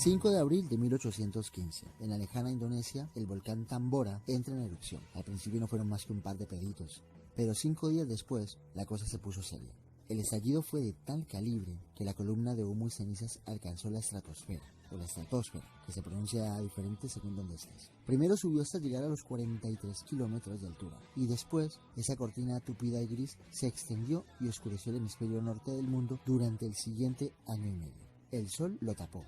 5 de abril de 1815, en la lejana Indonesia, el volcán Tambora entra en erupción. Al principio no fueron más que un par de peditos, pero 5 días después, la cosa se puso seria. El estallido fue de tal calibre que la columna de humo y cenizas alcanzó la estratosfera, o la estratosfera, que se pronuncia diferente según donde estés. Primero subió hasta llegar a los 43 kilómetros de altura, y después, esa cortina tupida y gris se extendió y oscureció el hemisferio norte del mundo durante el siguiente año y medio. El sol lo tapó,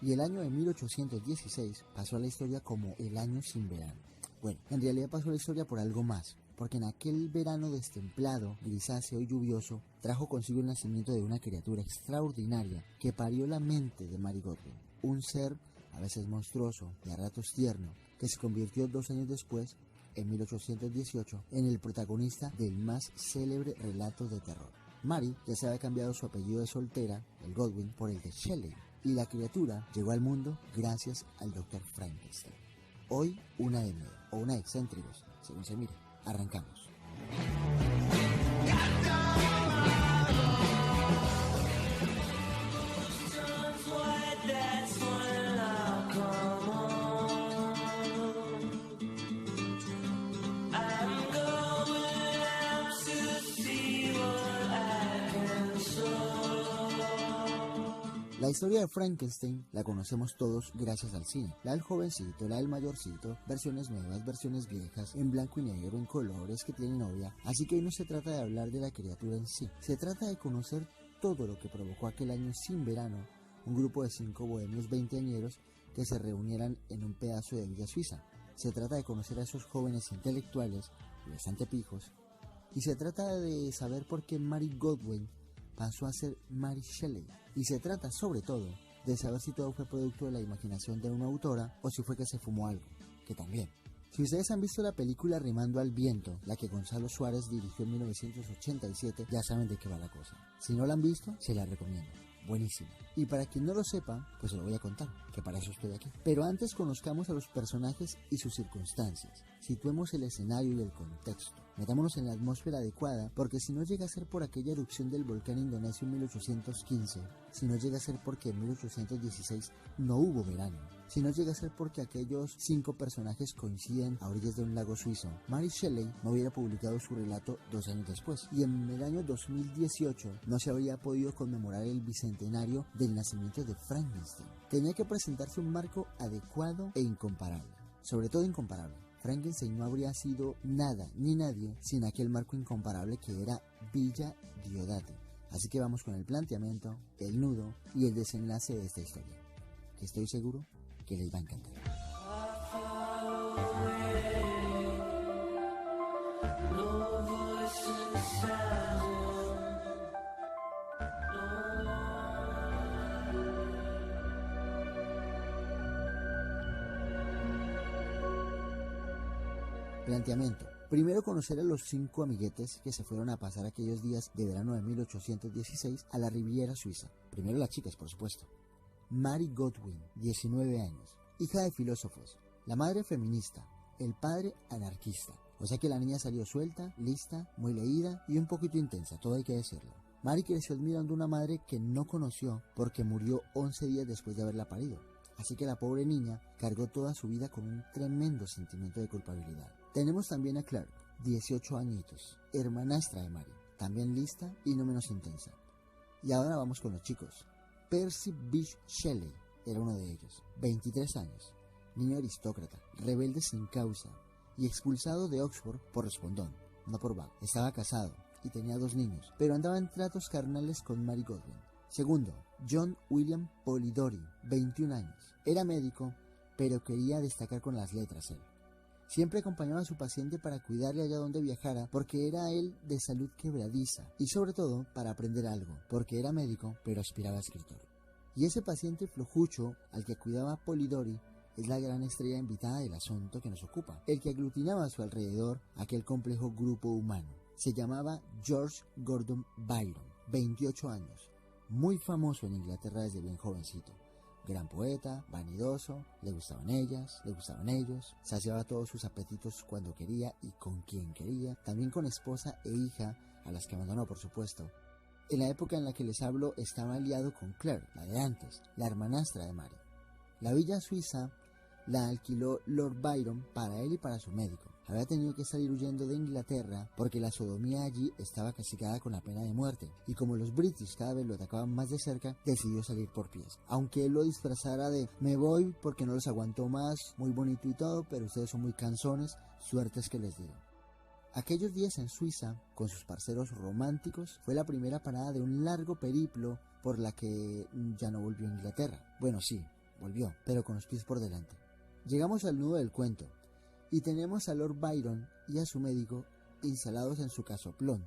y el año de 1816 pasó a la historia como el año sin verano. Bueno, en realidad pasó a la historia por algo más, porque en aquel verano destemplado, grisáceo y lluvioso, trajo consigo el nacimiento de una criatura extraordinaria que parió la mente de Mary Godwin, un ser a veces monstruoso y a ratos tierno, que se convirtió 2 años después, en 1818, en el protagonista del más célebre relato de terror. Mary ya se había cambiado su apellido de soltera, el Godwin, por el de Shelley, y la criatura llegó al mundo gracias al Dr. Frankenstein. Hoy una de miedo, o una de excéntricos, según se mire. Arrancamos. La historia de Frankenstein la conocemos todos gracias al cine. La del jovencito, la del mayorcito, versiones nuevas, versiones viejas, en blanco y negro, en colores, que tiene novia. Así que hoy no se trata de hablar de la criatura en sí. Se trata de conocer todo lo que provocó aquel año sin verano un grupo de 5 bohemios veinteañeros que se reunieran en un pedazo de villa suiza. Se trata de conocer a esos jóvenes intelectuales y bastante pijos. Y se trata de saber por qué Mary Godwin pasó a ser Mary Shelley, y se trata sobre todo de saber si todo fue producto de la imaginación de una autora o si fue que se fumó algo, que también. Si ustedes han visto la película Remando al Viento, la que Gonzalo Suárez dirigió en 1987, ya saben de qué va la cosa. Si no la han visto, se la recomiendo. Buenísimo. Y para quien no lo sepa, pues se lo voy a contar, que para eso estoy aquí. Pero antes conozcamos a los personajes y sus circunstancias. Situemos el escenario y el contexto. Metámonos en la atmósfera adecuada, porque si no llega a ser por aquella erupción del volcán indonesio en 1815, si no llega a ser porque en 1816 no hubo verano, si no llega a ser porque aquellos 5 personajes coinciden a orillas de un lago suizo, Mary Shelley no hubiera publicado su relato 2 años después, y en el año 2018 no se habría podido conmemorar el bicentenario del nacimiento de Frankenstein. Tenía que presentarse un marco adecuado e incomparable, sobre todo incomparable. Frankenstein no habría sido nada ni nadie sin aquel marco incomparable que era Villa Diodati. Así que vamos con el planteamiento, el nudo y el desenlace de esta historia, que estoy seguro que les va a encantar. Planteamiento. Primero conocer a los 5 amiguetes que se fueron a pasar aquellos días de verano de 1816 a la Riviera Suiza. Primero las chicas, por supuesto. Mary Godwin, 19 años, hija de filósofos, la madre feminista, el padre anarquista. O sea que la niña salió suelta, lista, muy leída y un poquito intensa, todo hay que decirlo. Mary creció admirando a una madre que no conoció porque murió 11 días después de haberla parido. Así que la pobre niña cargó toda su vida con un tremendo sentimiento de culpabilidad. Tenemos también a Clark, 18 añitos, hermanastra de Mary, también lista y no menos intensa. Y ahora vamos con los chicos. Percy Bysshe Shelley era uno de ellos, 23 años, niño aristócrata, rebelde sin causa y expulsado de Oxford por respondón, no por vago. Estaba casado y tenía 2 niños, pero andaba en tratos carnales con Mary Godwin. Segundo, John William Polidori, 21 años. Era médico, pero quería destacar con las letras él. Siempre acompañaba a su paciente para cuidarle allá donde viajara, porque era él de salud quebradiza, y sobre todo para aprender algo, porque era médico, pero aspiraba a escritor. Y ese paciente flojucho al que cuidaba Polidori es la gran estrella invitada del asunto que nos ocupa, el que aglutinaba a su alrededor aquel complejo grupo humano. Se llamaba George Gordon Byron, 28 años, muy famoso en Inglaterra desde bien jovencito. Gran poeta, vanidoso, le gustaban ellas, le gustaban ellos, saciaba todos sus apetitos cuando quería y con quien quería, también con esposa e hija, a las que abandonó por supuesto. En la época en la que les hablo estaba aliado con Claire, la de antes, la hermanastra de Mary. La villa suiza la alquiló Lord Byron para él y para su médico. Había tenido que salir huyendo de Inglaterra porque la sodomía allí estaba castigada con la pena de muerte, y como los British cada vez lo atacaban más de cerca, decidió salir por pies. Aunque él lo disfrazara de "me voy porque no los aguanto más", muy bonito y todo, pero ustedes son muy cansones, suertes que les digo. Aquellos días en Suiza, con sus parceros románticos, fue la primera parada de un largo periplo por la que ya no volvió a Inglaterra. Bueno, sí, volvió, pero con los pies por delante. Llegamos al nudo del cuento, y tenemos a Lord Byron y a su médico instalados en su casoplón,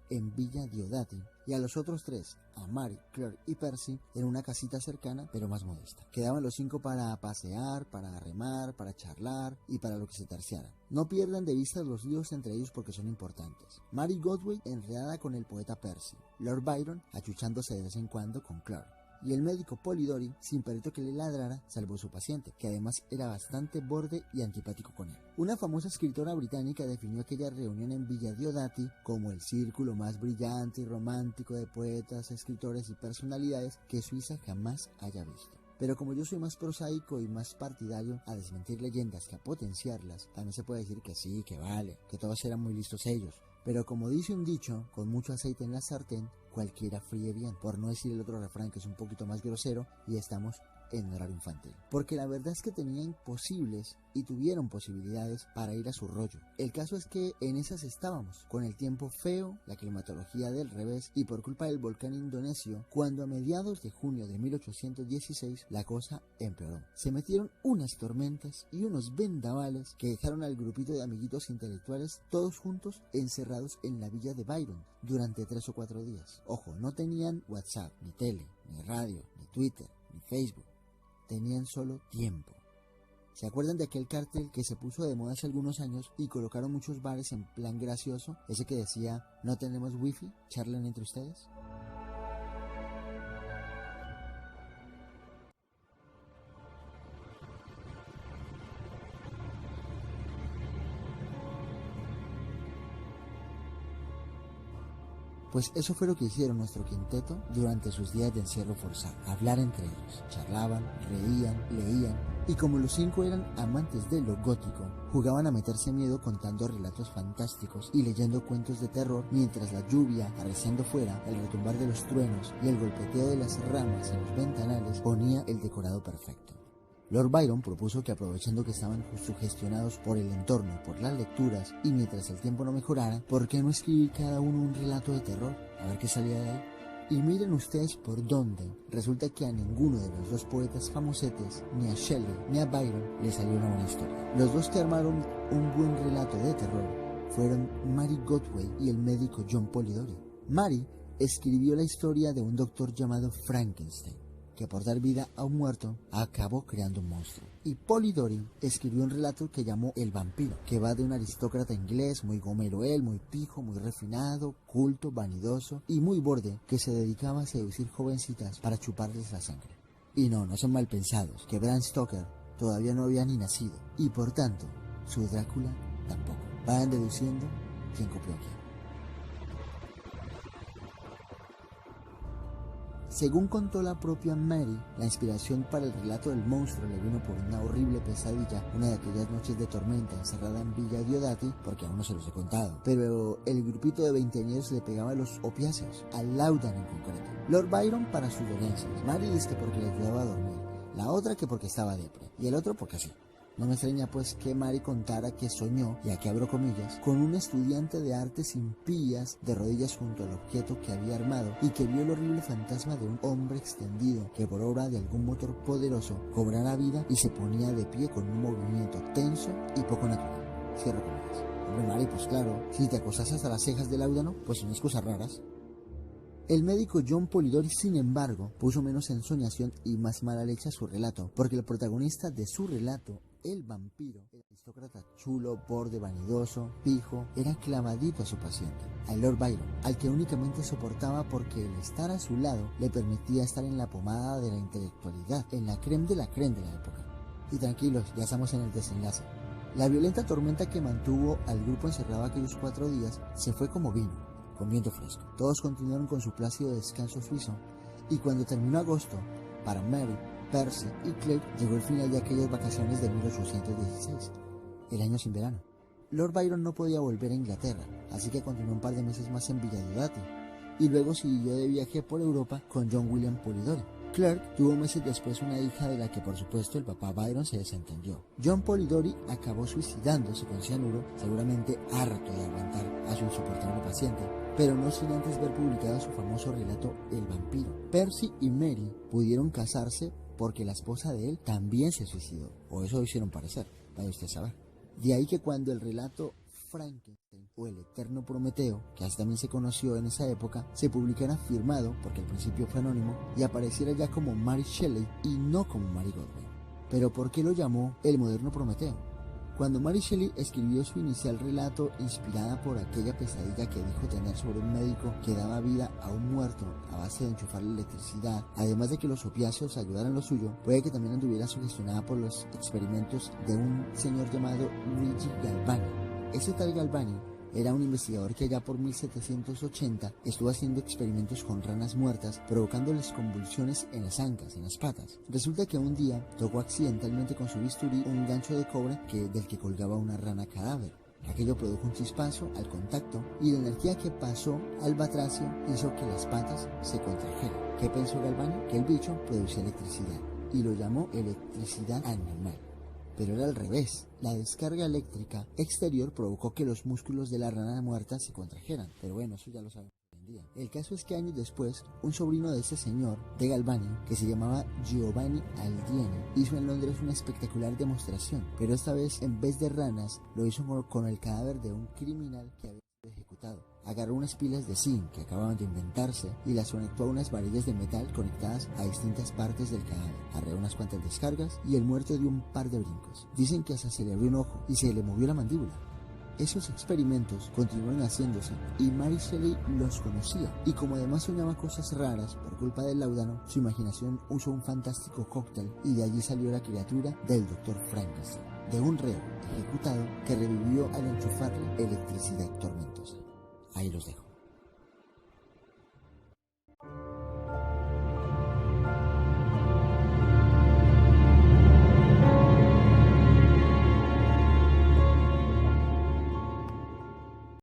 en Villa Diodati, y a los otros tres, a Mary, Claire y Percy, en una casita cercana, pero más modesta. Quedaban los 5 para pasear, para remar, para charlar y para lo que se terciara. No pierdan de vista los líos entre ellos porque son importantes. Mary Godway enredada con el poeta Percy, Lord Byron achuchándose de vez en cuando con Claire, y el médico Polidori, sin perrito que le ladrara, salvó a su paciente, que además era bastante borde y antipático con él. Una famosa escritora británica definió aquella reunión en Villa Diodati como el círculo más brillante y romántico de poetas, escritores y personalidades que Suiza jamás haya visto. Pero como yo soy más prosaico y más partidario a desmentir leyendas que a potenciarlas, también se puede decir que sí, que vale, que todos eran muy listos ellos. Pero como dice un dicho, con mucho aceite en la sartén, cualquiera fríe bien, por no decir el otro refrán que es un poquito más grosero, y estamos en horario infantil. Porque la verdad es que tenían posibles y tuvieron posibilidades para ir a su rollo. El caso es que en esas estábamos, con el tiempo feo, la climatología del revés y por culpa del volcán indonesio, cuando a mediados de junio de 1816 la cosa empeoró. Se metieron unas tormentas y unos vendavales que dejaron al grupito de amiguitos intelectuales todos juntos encerrados en la villa de Byron durante 3 o 4 días. Ojo, no tenían WhatsApp, ni tele, ni radio, ni Twitter, ni Facebook. Tenían solo tiempo. ¿Se acuerdan de aquel cartel que se puso de moda hace algunos años y colocaron muchos bares en plan gracioso? Ese que decía, no tenemos wifi, charlen entre ustedes. Pues eso fue lo que hicieron nuestro quinteto durante sus días de encierro forzado. Hablar entre ellos. Charlaban, reían, leían. Y como los 5 eran amantes de lo gótico, jugaban a meterse miedo contando relatos fantásticos y leyendo cuentos de terror mientras la lluvia, arreciando fuera, el retumbar de los truenos y el golpeteo de las ramas en los ventanales ponía el decorado perfecto. Lord Byron propuso que, aprovechando que estaban sugestionados por el entorno y por las lecturas, y mientras el tiempo no mejorara, ¿por qué no escribir cada uno un relato de terror? A ver qué salía de ahí. Y miren ustedes por dónde. Resulta que a ninguno de los dos poetas famosetes, ni a Shelley ni a Byron, le salió una buena historia. Los dos que armaron un buen relato de terror fueron Mary Godway y el médico John Polidori. Mary escribió la historia de un doctor llamado Frankenstein, que por dar vida a un muerto acabó creando un monstruo. Y Polidori escribió un relato que llamó El vampiro, que va de un aristócrata inglés muy gomeloel, muy pijo, muy refinado, culto, vanidoso y muy borde, que se dedicaba a seducir jovencitas para chuparles la sangre. Y no son mal pensados, que Bram Stoker todavía no había ni nacido, y por tanto, su Drácula tampoco. Vayan deduciendo quién copió a quién. Según contó la propia Mary, la inspiración para el relato del monstruo le vino por una horrible pesadilla, una de aquellas noches de tormenta encerrada en Villa Diodati, porque aún no se los he contado. Pero el grupito de veinteañeros le pegaba a los opiáceos, al Laudan en concreto. Lord Byron para sus dolencias, Mary dice que porque le ayudaba a dormir, la otra que porque estaba depre, y el otro porque sí. No me extraña pues que Mary contara que soñó, y aquí abro comillas, con un estudiante de artes impías de rodillas junto al objeto que había armado y que vio el horrible fantasma de un hombre extendido que por obra de algún motor poderoso cobrara vida y se ponía de pie con un movimiento tenso y poco natural. Cierro comillas. Hombre Mary, pues claro, si te acostas hasta las cejas del Láudano, pues son cosas raras. El médico John Polidori, sin embargo, puso menos ensoñación y más mala leche a su relato, porque el protagonista de su relato, el vampiro, el aristócrata chulo, borde, vanidoso, pijo, era clavadito a su paciente, a Lord Byron, al que únicamente soportaba porque el estar a su lado le permitía estar en la pomada de la intelectualidad, en la crème de la época. Y tranquilos, ya estamos en el desenlace. La violenta tormenta que mantuvo al grupo encerrado aquellos 4 días se fue como vino, con viento fresco. Todos continuaron con su plácido descanso suizo, y cuando terminó agosto, para Mary, Percy y Claire llegó el final de aquellas vacaciones de 1816, el año sin verano. Lord Byron no podía volver a Inglaterra, así que continuó un par de meses más en Villa Diodati, y luego siguió de viaje por Europa con John William Polidori. Clark tuvo meses después una hija de la que por supuesto el papá Byron se desentendió. John Polidori acabó suicidándose con cianuro, seguramente harto de aguantar a su insoportable paciente, pero no sin antes ver publicado su famoso relato El vampiro. Percy y Mary pudieron casarse porque la esposa de él también se suicidó, o eso hicieron parecer, vaya usted a saber. De ahí que cuando el relato Frankenstein o el eterno Prometeo, que así también se conoció en esa época, se publicara firmado, porque al principio fue anónimo, y apareciera ya como Mary Shelley y no como Mary Godwin. Pero ¿por qué lo llamó el moderno Prometeo? Cuando Mary Shelley escribió su inicial relato inspirada por aquella pesadilla que dijo tener sobre un médico que daba vida a un muerto a base de enchufarle electricidad, además de que los opiáceos ayudaran lo suyo, puede que también anduviera sugestionada por los experimentos de un señor llamado Luigi Galvani. Ese tal Galvani era un investigador que allá por 1780 estuvo haciendo experimentos con ranas muertas, provocándoles convulsiones en las ancas, en las patas. Resulta que un día tocó accidentalmente con su bisturí un gancho de cobre del que colgaba una rana cadáver. Aquello produjo un chispazo al contacto y la energía que pasó al batracio hizo que las patas se contrajeran. ¿Qué pensó Galvani? Que el bicho producía electricidad y lo llamó electricidad animal. Pero era al revés. La descarga eléctrica exterior provocó que los músculos de la rana muerta se contrajeran. Pero bueno, eso ya lo sabemos hoy en día. El caso es que años después, un sobrino de ese señor, de Galvani, que se llamaba Giovanni Aldieni, hizo en Londres una espectacular demostración. Pero esta vez, en vez de ranas, lo hizo con el cadáver de un criminal que había sido ejecutado. Agarró unas pilas de zinc que acababan de inventarse y las conectó a unas varillas de metal conectadas a distintas partes del cadáver. Arreó unas cuantas descargas y el muerto dio un par de brincos. Dicen que hasta se le abrió un ojo y se le movió la mandíbula. Esos experimentos continuaron haciéndose y Mary Shelley los conocía, y como además soñaba cosas raras por culpa del láudano, su imaginación usó un fantástico cóctel y de allí salió la criatura del Dr. Frankenstein, de un reo ejecutado que revivió al enchufarle electricidad tormentosa. Ahí los dejo.